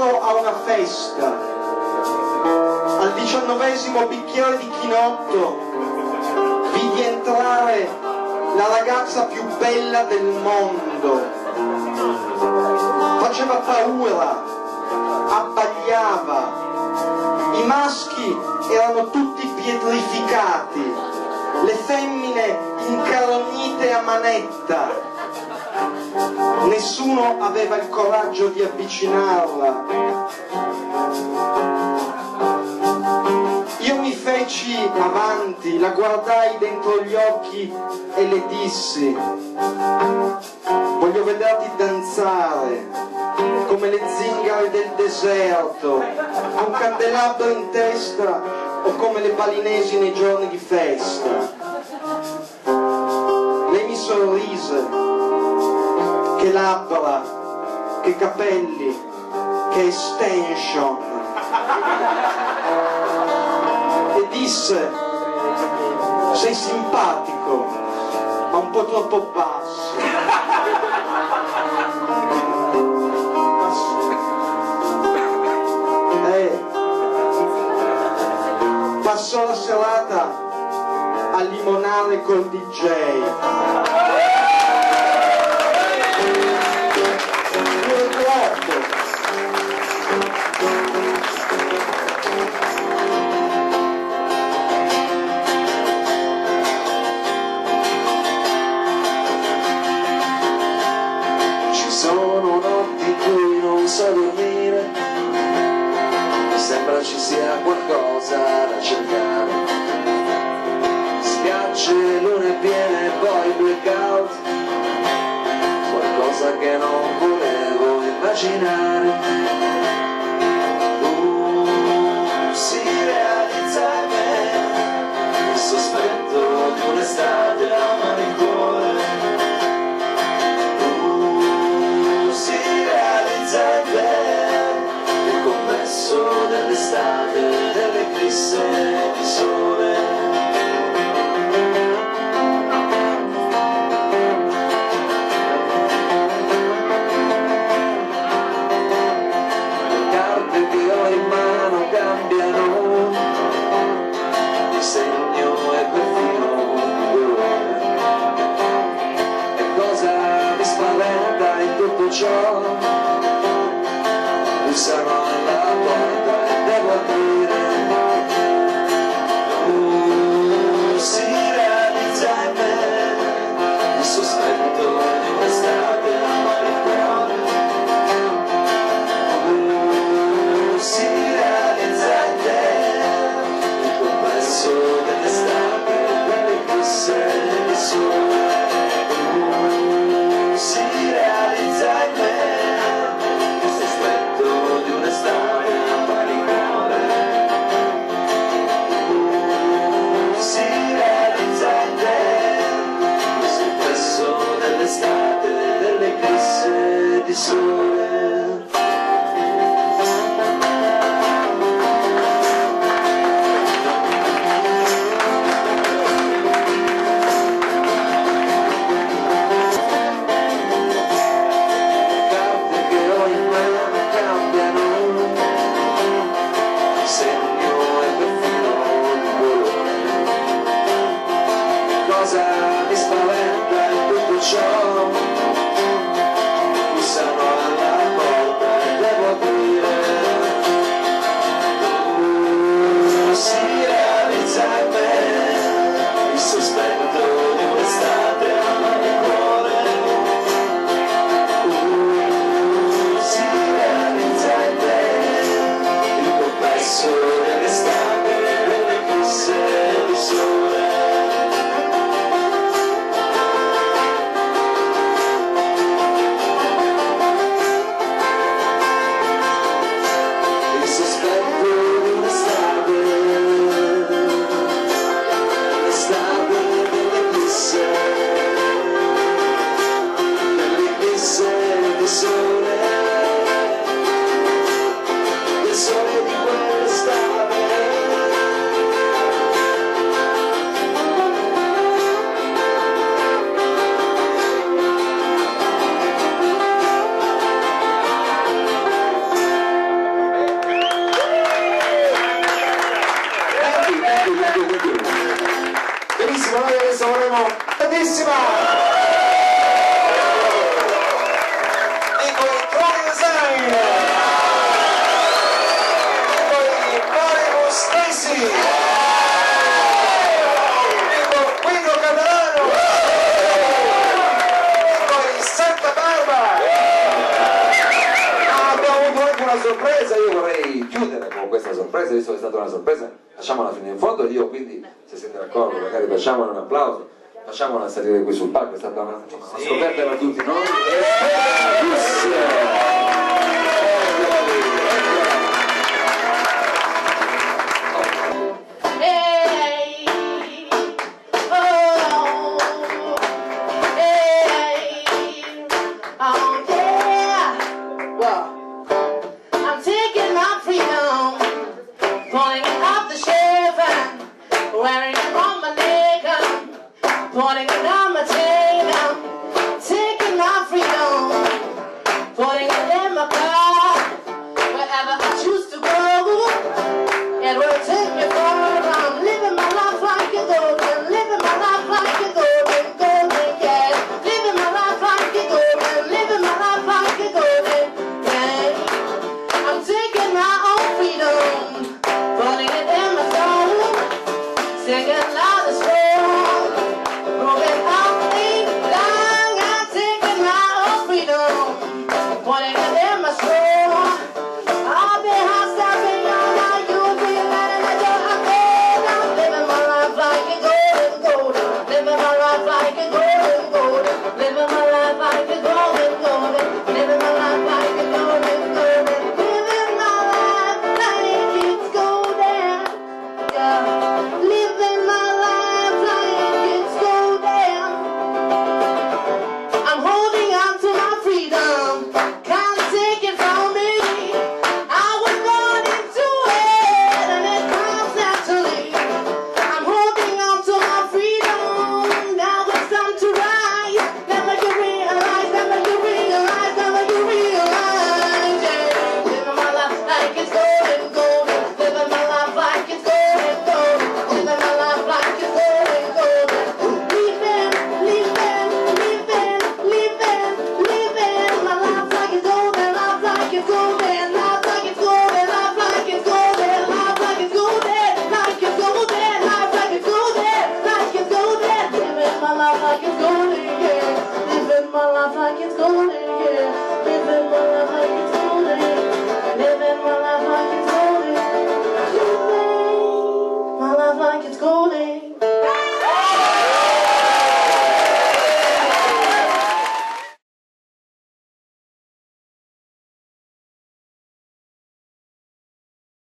Ero a una festa, al 19° bicchiere di chinotto vidi entrare la ragazza più bella del mondo. Faceva paura, abbagliava, i maschi erano tutti pietrificati, le femmine incarognite a manetta. Nessuno aveva il coraggio di avvicinarla. Io mi feci avanti, la guardai dentro gli occhi e le dissi: voglio vederti danzare come le zingare del deserto, con candelabro in testa o come le balinesi nei giorni di festa. Lei mi sorrise. Che labbra, che capelli, che extension. E disse: sei simpatico, ma un po' troppo basso. Passò la serata a limonare col DJ. Ci sono notti in cui non so dormire, mi sembra ci sia qualcosa da cercare. Spiagge, lune piene e poi blackout, qualcosa che non volevo immaginare. Si realizza in me il sospetto di un'estate a malincuore. Si realizza in me il commesso dell'estate, dell'eclisse di sole. Ciò bussano alla porta e devo aprire. Si realizza in me il sospetto di un'estate a malincuore. Si realizza in te il complesso dell'estate, dell'eclisse di sole. Di sole. Carte che ho in mano cambiano, segno e perfino di colore. Cosa mi spaventa in tutto ciò? avremo tantissima dico i Troni Design, dico i Mario Stesi, dico Guido Catalano, dico i Santa Barba. Abbiamo avuto anche una sorpresa, io vorrei chiudere con questa sorpresa, visto che è stata una sorpresa, facciamola fino in fondo, io quindi, se siete d'accordo, magari facciamola un applauso, facciamola salire qui sul palco, è stata una scoperta per tutti noi. Putting it on my tail, taking my freedom, putting it in my car, wherever I choose to go, it will take me far. I'm living my life like a golden, living my life like a golden, golden, yeah. Living my life like a golden, living my life like a golden, yeah. I'm taking my own freedom, putting it in my soul, singing loud and strong. Like it's golden.